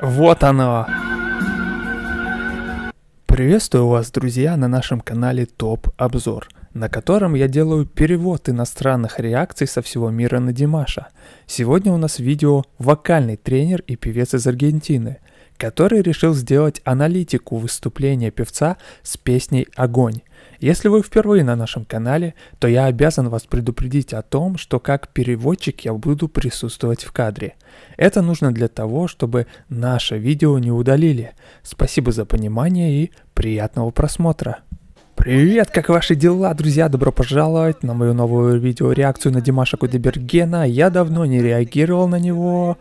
Вот оно! Приветствую вас, друзья, на нашем канале Топ Обзор, на котором я делаю перевод иностранных реакций со всего мира на Димаша. Сегодня у нас видео вокальный тренер и певец из Аргентины, который решил сделать аналитику выступления певца с песней «Огонь». Если вы впервые на нашем канале, то я обязан вас предупредить о том, что как переводчик я буду присутствовать в кадре. Это нужно для того, чтобы наше видео не удалили. Спасибо за понимание и приятного просмотра. Привет, как ваши дела, друзья? Добро пожаловать на мою новую видеореакцию на Димаша Кудайбергена. Я давно не реагировал на него.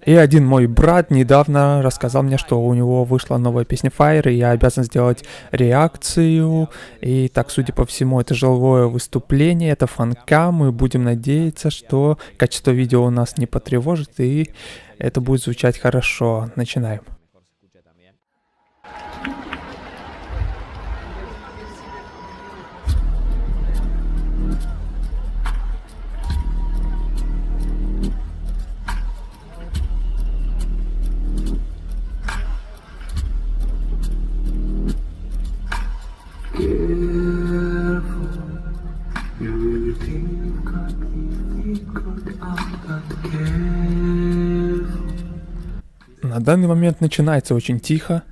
И один мой брат недавно рассказал мне, что у него вышла новая песня Fire, и я обязан сделать реакцию. И так, судя по всему, это живое выступление, это фанкам. Мы будем надеяться, что качество видео у нас не потревожит, и это будет звучать хорошо. Начинаем. На данный момент начинается очень тихо.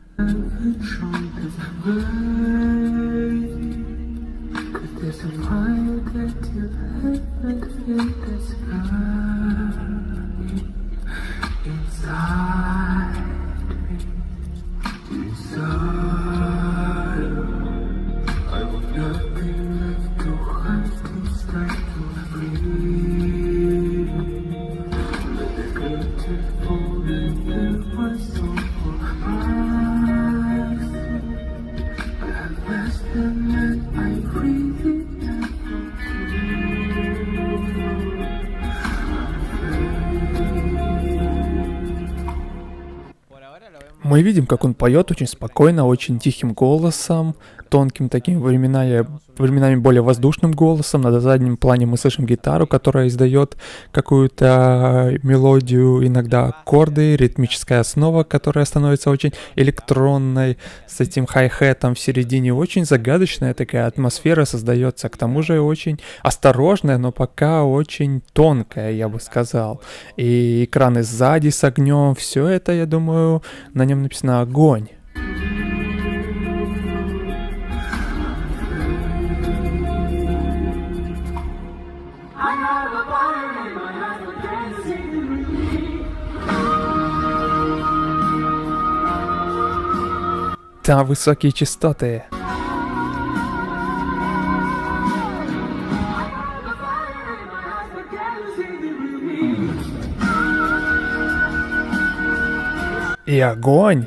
Мы видим, как он поет очень спокойно, очень тихим голосом, тонким таким, временами более воздушным голосом. На заднем плане мы слышим гитару, которая издает какую-то мелодию, иногда аккорды, ритмическая основа, которая становится очень электронной, с этим хай-хэтом в середине. Очень загадочная такая атмосфера создается, к тому же очень осторожная, но пока очень тонкая, я бы сказал. И экраны сзади с огнем, все это, я думаю, на нем написано «Огонь». Там высокие частоты. И огонь.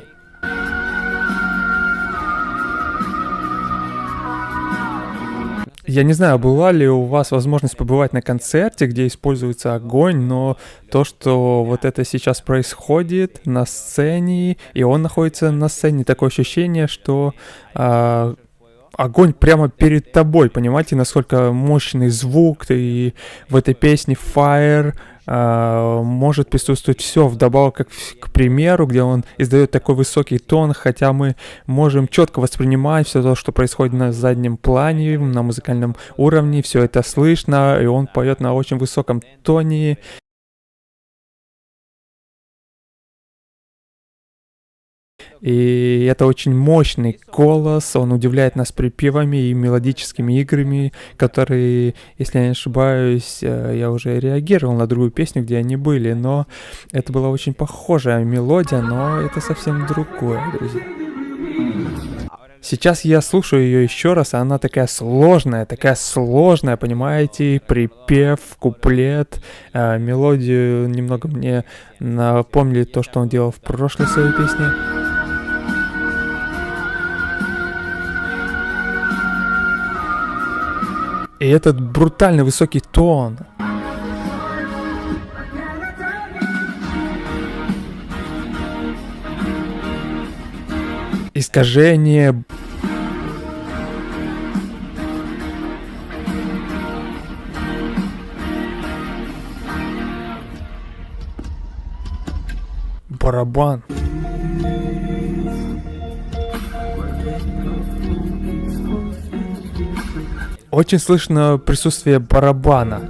Я не знаю, была ли у вас возможность побывать на концерте, где используется огонь, но то, что вот это сейчас происходит на сцене, и он находится на сцене, такое ощущение, что огонь прямо перед тобой, понимаете, насколько мощный звук, и в этой песне Fire может присутствовать все, вдобавок, как, к примеру, где он издает такой высокий тон, хотя мы можем четко воспринимать все то, что происходит на заднем плане, на музыкальном уровне, все это слышно, и он поет на очень высоком тоне. И это очень мощный голос, он удивляет нас припевами и мелодическими играми, которые, если я не ошибаюсь, я уже реагировал на другую песню, где они были, но это была очень похожая мелодия, но это совсем другое, друзья. Сейчас я слушаю ее еще раз, а она такая сложная, понимаете, припев, куплет, мелодию немного мне напомнили то, что он делал в прошлой своей песне. И этот брутальный высокий тон. Искажение. барабан. Очень слышно присутствие барабана.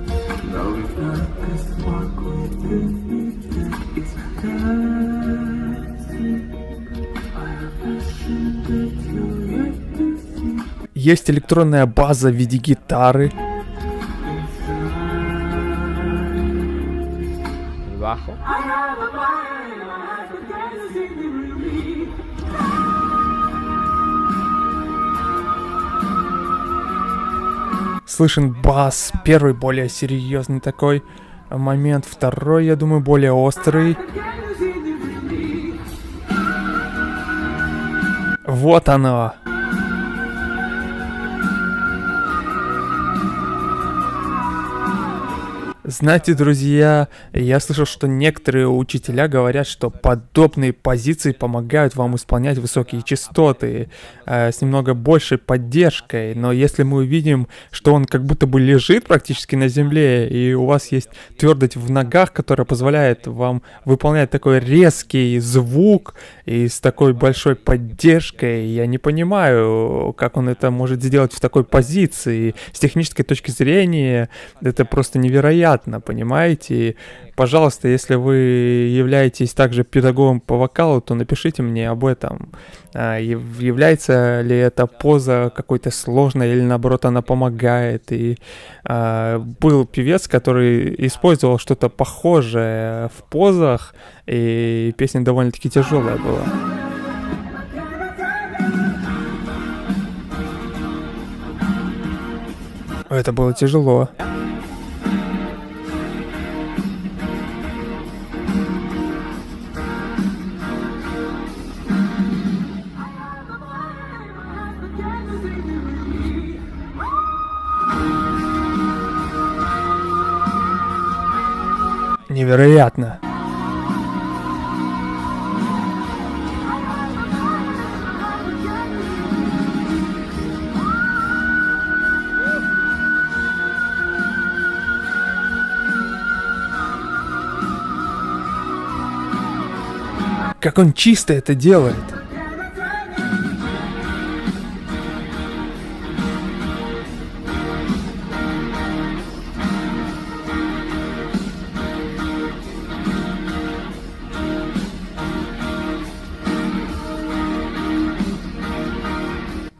Есть электронная база в виде гитары. Bajo. Слышен бас. Первый более серьезный такой момент. Второй, я думаю, более острый. Вот оно. Знаете, друзья, я слышал, что некоторые учителя говорят, что подобные позиции помогают вам исполнять высокие частоты с немного большей поддержкой. Но если мы увидим, что он как будто бы лежит практически на земле, и у вас есть твердость в ногах, которая позволяет вам выполнять такой резкий звук и с такой большой поддержкой, я не понимаю, как он это может сделать в такой позиции. С технической точки зрения это просто невероятно. Понимаете? Пожалуйста, если вы являетесь также педагогом по вокалу, то напишите мне об этом. Является ли эта поза какой-то сложной или наоборот она помогает? И был певец, который использовал что-то похожее в позах, и песня довольно-таки тяжелая была. Это было тяжело. Невероятно. Как он чисто это делает.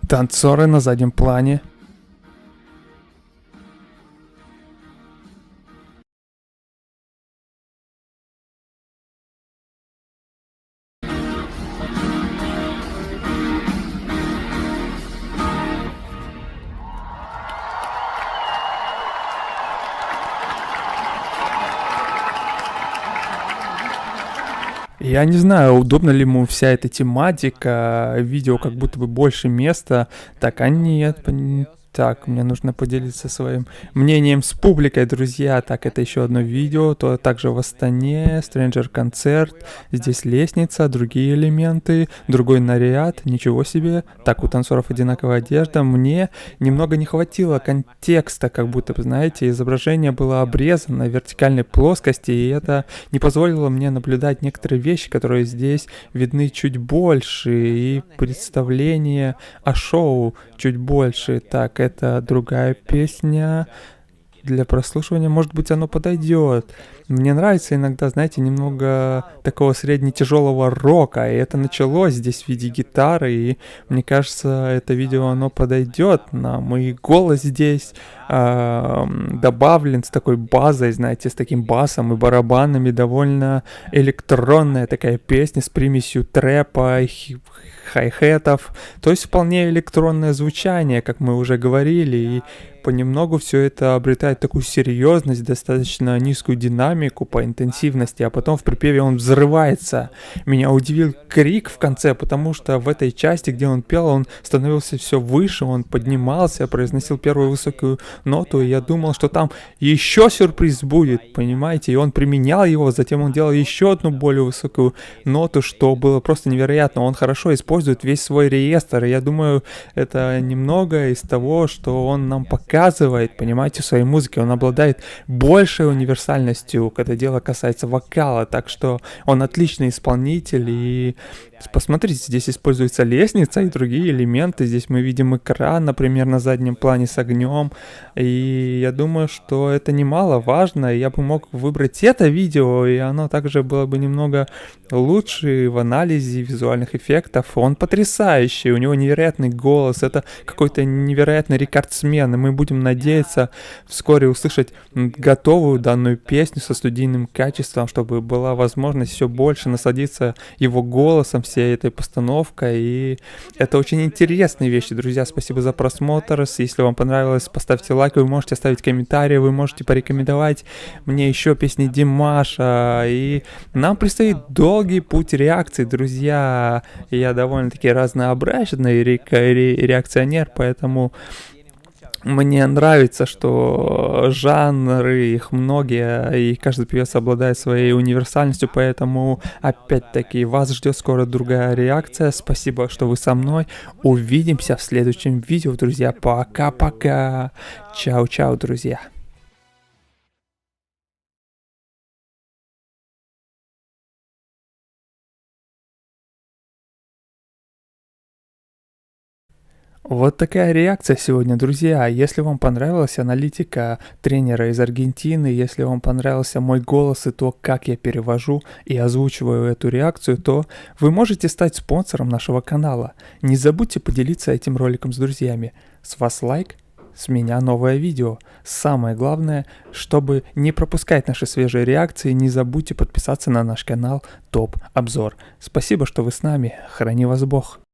Танцоры на заднем плане. Я не знаю, удобна ли ему вся эта тематика, видео как будто бы больше места. Так, а нет, так, мне нужно поделиться своим мнением с публикой, друзья. Так, это еще одно видео, то также в Астане, Stranger концерт, здесь лестница, другие элементы, другой наряд, ничего себе. Так, у танцоров одинаковая одежда. Мне немного не хватило контекста, как будто бы, знаете, изображение было обрезано в вертикальной плоскости, и это не позволило мне наблюдать некоторые вещи, которые здесь видны чуть больше, и представление о шоу чуть больше. Так, это другая песня для прослушивания, может быть, оно подойдет. Мне нравится иногда, знаете, немного такого средне-тяжелого рока, и это началось здесь в виде гитары, и мне кажется, это видео, оно подойдет нам, и голос здесь добавлен с такой базой, знаете, с таким басом и барабанами, довольно электронная такая песня с примесью трэпа, хай-хетов, то есть вполне электронное звучание, как мы уже говорили, и понемногу все это обретает такую серьезность, достаточно низкую динамику по интенсивности, а потом в припеве он взрывается. Меня удивил крик в конце, потому что в этой части, где он пел, он становился все выше, он поднимался, произносил первую высокую ноту, и я думал, что там еще сюрприз будет, понимаете, и он применял его, затем он делал еще одну более высокую ноту, что было просто невероятно. Он хорошо использует весь свой реестр, и я думаю, это немного из того, что он нам показывает показывает, понимаете, в своей музыке. Он обладает большей универсальностью, когда дело касается вокала, так что он отличный исполнитель. И посмотрите, здесь используется лестница и другие элементы. Здесь мы видим экран, например, на заднем плане с огнем. И я думаю, что это немаловажно. Я бы мог выбрать это видео, и оно также было бы немного лучше в анализе визуальных эффектов. Он потрясающий, у него невероятный голос, это какой-то невероятный рекордсмен, и мы будем надеяться вскоре услышать готовую данную песню со студийным качеством, чтобы была возможность все больше насладиться его голосом, всей этой постановкой. И это очень интересные вещи, друзья. Спасибо за просмотр. Если вам понравилось, поставьте лайк, вы можете оставить комментарии, вы можете порекомендовать мне еще песни Димаша. И нам предстоит долгий путь реакций, друзья. Я довольно-таки разнообразный реакционер, поэтому мне нравится, что жанры, их многие, и каждый певец обладает своей универсальностью, поэтому, опять-таки, вас ждет скоро другая реакция. Спасибо, что вы со мной. Увидимся в следующем видео, друзья. Пока-пока. Чао-чао, друзья. Вот такая реакция сегодня, друзья. Если вам понравилась аналитика тренера из Аргентины, если вам понравился мой голос и то, как я перевожу и озвучиваю эту реакцию, то вы можете стать спонсором нашего канала. Не забудьте поделиться этим роликом с друзьями. С вас лайк, с меня новое видео. Самое главное, чтобы не пропускать наши свежие реакции, не забудьте подписаться на наш канал Топ Обзор. Спасибо, что вы с нами. Храни вас Бог.